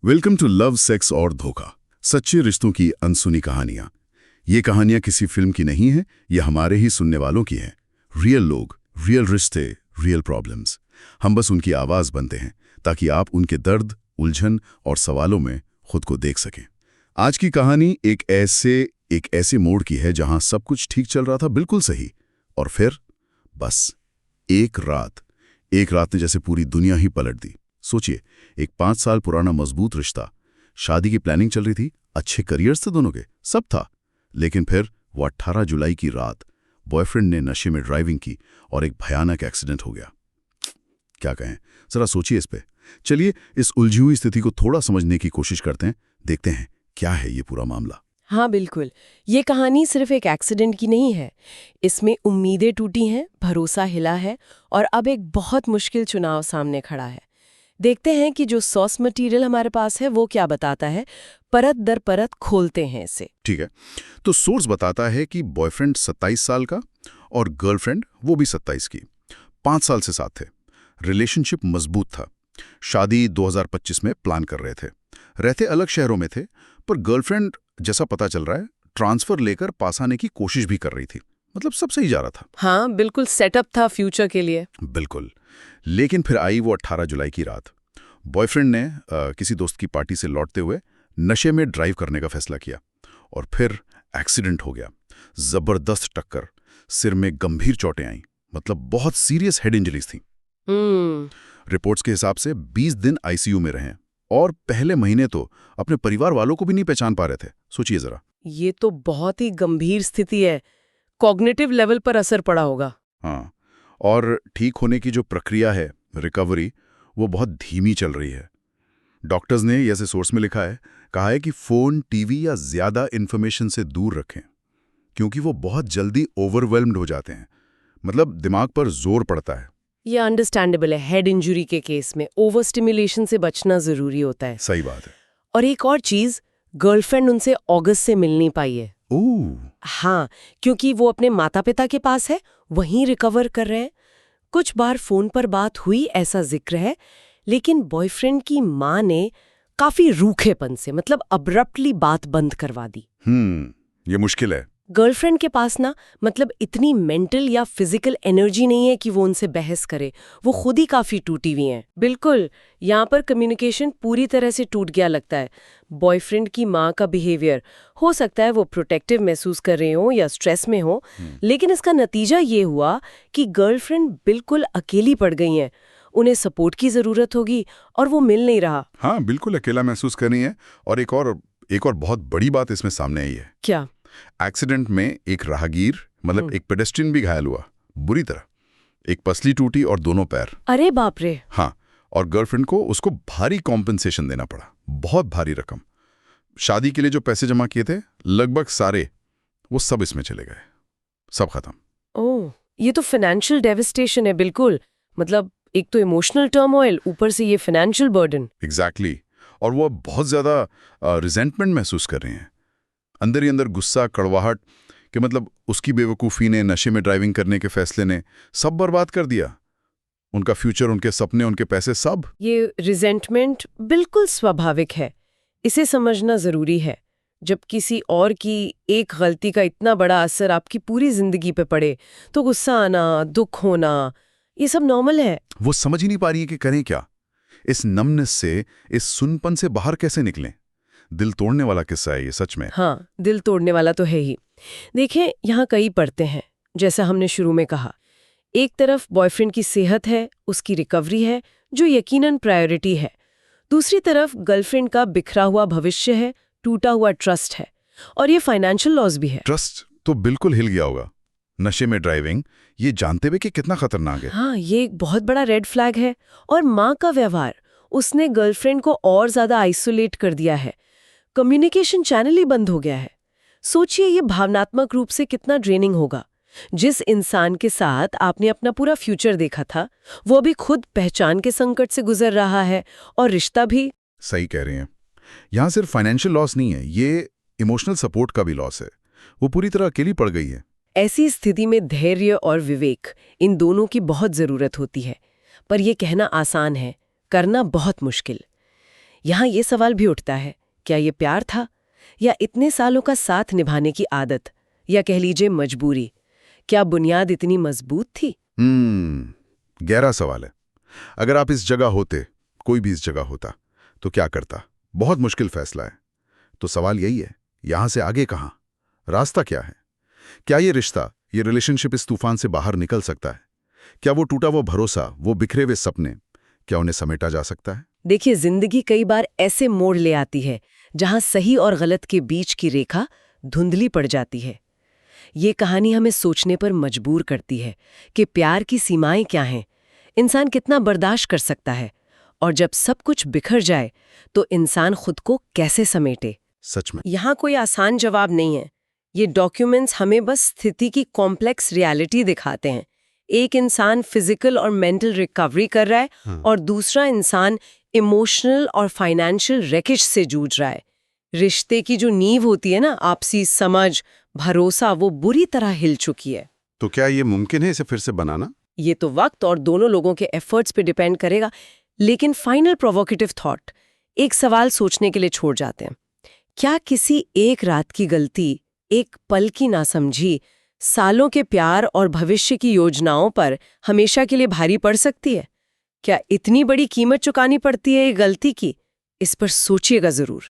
Welcome to love, sex और धोखा, सच्चे रिश्तों की अनसुनी कहानियां। ये कहानियां किसी फिल्म की नहीं हैं, ये हमारे ही सुनने वालों की हैं। रियल लोग, रियल रिश्ते, रियल प्रॉब्लम्स। हम बस उनकी आवाज़ बनते हैं ताकि आप उनके दर्द, उलझन और सवालों में खुद को देख सकें। आज की कहानी एक ऐसे मोड़ की है जहां सब कुछ ठीक चल रहा था, बिल्कुल सही, और फिर बस एक रात ने जैसे पूरी दुनिया ही पलट दी। सोचिए, एक 5 साल पुराना मजबूत रिश्ता, शादी की प्लानिंग चल रही थी, अच्छे करियर्स थे दोनों के, सब था। लेकिन फिर वो 18 जुलाई की रात बॉयफ्रेंड ने नशे में ड्राइविंग की और एक भयानक एक्सीडेंट हो गया। क्या कहें, जरा सोचिए इस पे। चलिए इस उलझी हुई स्थिति को थोड़ा समझने की कोशिश करते हैं, देखते हैं क्या है ये पूरा मामला। हाँ बिल्कुल, ये कहानी सिर्फ एक एक्सीडेंट की नहीं है। इसमें उम्मीदें टूटी हैं, भरोसा हिला है और अब एक बहुत मुश्किल चुनाव सामने खड़ा है। देखते हैं कि जो सॉस मटेरियल हमारे पास है वो क्या बताता है। परत दर परत खोलते हैं इसे। ठीक है, तो सोर्स बताता है कि बॉयफ्रेंड 27 साल का और गर्लफ्रेंड वो भी 27 की, 5 साल से साथ थे। रिलेशनशिप मजबूत था। शादी 2025 में प्लान कर रहे थे। रहते अलग शहरों में थे, पर गर्लफ्रेंड, जैसा पता चल रहा है, ट्रांसफर लेकर पास आने की कोशिश भी कर रही थी। मतलब सब सही जा रहा था। हाँ बिल्कुल, सेटअप था फ्यूचर के लिए। बिल्कुल। लेकिन फिर आई वो 18 जुलाई की रात। बॉयफ्रेंड ने किसी दोस्त की पार्टी से लौटते हुए नशे में ड्राइव करने का फैसला किया और फिर एक्सीडेंट हो गया। जबरदस्त टक्कर, सिर में गंभीर चोटें आईं, मतलब बहुत सीरियस हेड इंजरीज थी। रिपोर्ट्स के हिसाब से 20 दिन आईसीयू में रहे और पहले महीने तो अपने परिवार वालों को भी नहीं पहचान पा रहे थे। सोचिए जरा। ये तो बहुत ही गंभीर स्थिति है। कॉग्निटिव लेवल पर असर पड़ा होगा। हाँ, और ठीक होने की जो प्रक्रिया है, रिकवरी, वो बहुत धीमी चल रही है। डॉक्टर्स ने, जैसे सोर्स में लिखा है, कहा है कि फोन, टीवी या ज्यादा इंफॉर्मेशन से दूर रखें, क्योंकि वो बहुत जल्दी ओवरवेल्म्ड हो जाते हैं। मतलब दिमाग पर जोर पड़ता है। ये अंडरस्टैंडेबल है। हेड इंजरी के केस में ओवर स्टिमुलेशन से बचना जरूरी होता है। सही बात है। और एक और चीज, गर्लफ्रेंड उनसे अगस्त से मिल नहीं पाई है। ओह, हाँ, क्योंकि वो अपने माता पिता के पास है, वहीं रिकवर कर रहे हैं। कुछ बार फोन पर बात हुई ऐसा जिक्र है, लेकिन बॉयफ्रेंड की माँ ने काफी रूखेपन से, मतलब अब्रप्टली बात बंद करवा दी। ये मुश्किल है। गर्लफ्रेंड के पास ना, मतलब इतनी मेंटल या फिजिकल एनर्जी नहीं है कि वो उनसे बहस करे। वो खुद ही काफी टूटी हुई हैं। बिल्कुल, यहाँ पर कम्युनिकेशन पूरी तरह से टूट गया लगता है। बॉयफ्रेंड की माँ का बिहेवियर, हो सकता है वो प्रोटेक्टिव महसूस कर रहे हो या स्ट्रेस में हो, लेकिन इसका नतीजा ये हुआ कि गर्लफ्रेंड बिल्कुल अकेली पड़ गई हैं। उन्हें सपोर्ट की जरूरत होगी और वो मिल नहीं रहा। हाँ, बिल्कुल अकेला महसूस कर रही है। और एक और बहुत बड़ी बात इसमें सामने आई है। क्या? एक्सीडेंट में एक राहगीर, मतलब एक पेडेस्ट्रियन भी घायल हुआ, बुरी तरह। एक पसली टूटी और दोनों पैर। अरे बाप रे। हाँ, और गर्लफ्रेंड को उसको भारी कॉम्पेंसेशन देना पड़ा, बहुत भारी रकम। शादी के लिए जो पैसे जमा किए थे, लगभग सारे, वो सब इसमें चले गए, सब खत्म। ओह, ये तो फाइनेंशियल डेविस्टेशन है। बिल्कुल, मतलब एक तो इमोशनल टर्मोइल, ऊपर से ये फाइनेंशियल बर्डन। एग्जैक्टली। और वो बहुत ज्यादा रिजेंटमेंट महसूस कर रहे हैं, अंदर ही अंदर गुस्सा, कड़वाहट, कि मतलब उसकी बेवकूफ़ी ने, नशे में ड्राइविंग करने के फैसले ने सब बर्बाद कर दिया। उनका फ्यूचर, उनके सपने, उनके पैसे, सब। ये रिजेंटमेंट बिल्कुल स्वाभाविक है। इसे समझना जरूरी है। जब किसी और की एक गलती का इतना बड़ा असर आपकी पूरी जिंदगी पे पड़े, तो गुस्सा आना, दुख होना, ये सब नॉर्मल है। वो समझ ही नहीं पा रही है कि करें क्या। इस नमनेस से, इस सुनपन से बाहर कैसे निकलें। दिल तोड़ने वाला किस्सा है ये, सच में। हाँ, दिल तोड़ने वाला तो है ही। देखें, यहाँ कई परतें हैं, जैसा हमने शुरू में कहा। एक तरफ बॉयफ्रेंड की सेहत है, उसकी रिकवरी है, जो यकीनन प्रायोरिटी है। दूसरी तरफ गर्लफ्रेंड का बिखरा हुआ भविष्य है, टूटा हुआ ट्रस्ट है, और ये फाइनेंशियल लॉस भी है। ट्रस्ट तो बिल्कुल हिल गया होगा। नशे में ड्राइविंग, ये जानते हुए कि कितना खतरनाक है। हाँ, ये एक बहुत बड़ा रेड फ्लैग है। और माँ का व्यवहार, उसने गर्लफ्रेंड को और ज्यादा आइसोलेट कर दिया है। कम्युनिकेशन चैनल ही बंद हो गया है। सोचिए ये भावनात्मक रूप से कितना ड्रेनिंग होगा। जिस इंसान के साथ आपने अपना पूरा फ्यूचर देखा था, वो अभी खुद पहचान के संकट से गुजर रहा है, और रिश्ता भी। सही कह रहे हैं। यहाँ सिर्फ फाइनेंशियल लॉस नहीं है, ये इमोशनल सपोर्ट का भी लॉस है। वो पूरी तरह अकेली पड़ गई है। ऐसी स्थिति में धैर्य और विवेक, इन दोनों की बहुत जरूरत होती है। पर यह कहना आसान है, करना बहुत मुश्किल। यहाँ ये सवाल भी उठता है, क्या ये प्यार था या इतने सालों का साथ निभाने की आदत, या कह लीजिए मजबूरी? क्या बुनियाद इतनी मजबूत थी? गहरा सवाल है। अगर आप इस जगह होते, कोई भी इस जगह होता, तो क्या करता? बहुत मुश्किल फैसला है। तो सवाल यही है, यहां से आगे कहां? रास्ता क्या है? क्या ये रिश्ता, ये रिलेशनशिप इस तूफान से बाहर निकल सकता है? क्या वो टूटा वो भरोसा, वो बिखरे हुए सपने, क्या उन्हें समेटा जा सकता है? देखिए, जिंदगी कई बार ऐसे मोड़ ले आती है जहां सही और गलत के बीच की रेखा धुंधली पड़ जाती है। ये कहानी हमें सोचने पर मजबूर करती है कि प्यार की सीमाएं क्या हैं, इंसान कितना बर्दाश्त कर सकता है, और जब सब कुछ बिखर जाए तो इंसान खुद को कैसे समेटे। सच में यहाँ कोई आसान जवाब नहीं है। ये डॉक्यूमेंट्स हमें बस स्थिति की कॉम्प्लेक्स रियलिटी दिखाते हैं। एक इंसान फिजिकल और मेंटल रिकवरी कर रहा है और दूसरा इंसान इमोशनल और फाइनेंशियल रेकेज से जूझ रहा है। रिश्ते की जो नींव होती है ना, आपसी समझ, भरोसा, वो बुरी तरह हिल चुकी है। तो क्या ये मुमकिन है इसे फिर से बनाना? ये तो वक्त और दोनों लोगों के एफर्ट्स पे डिपेंड करेगा। लेकिन फाइनल प्रोवोकेटिव थॉट, एक सवाल सोचने के लिए छोड़ जाते हैं। क्या किसी एक रात की गलती, एक पल की नासमझी, सालों के प्यार और भविष्य की योजनाओं पर हमेशा के लिए भारी पड़ सकती है? क्या इतनी बड़ी कीमत चुकानी पड़ती है ये गलती की? इस पर सोचिएगा जरूर।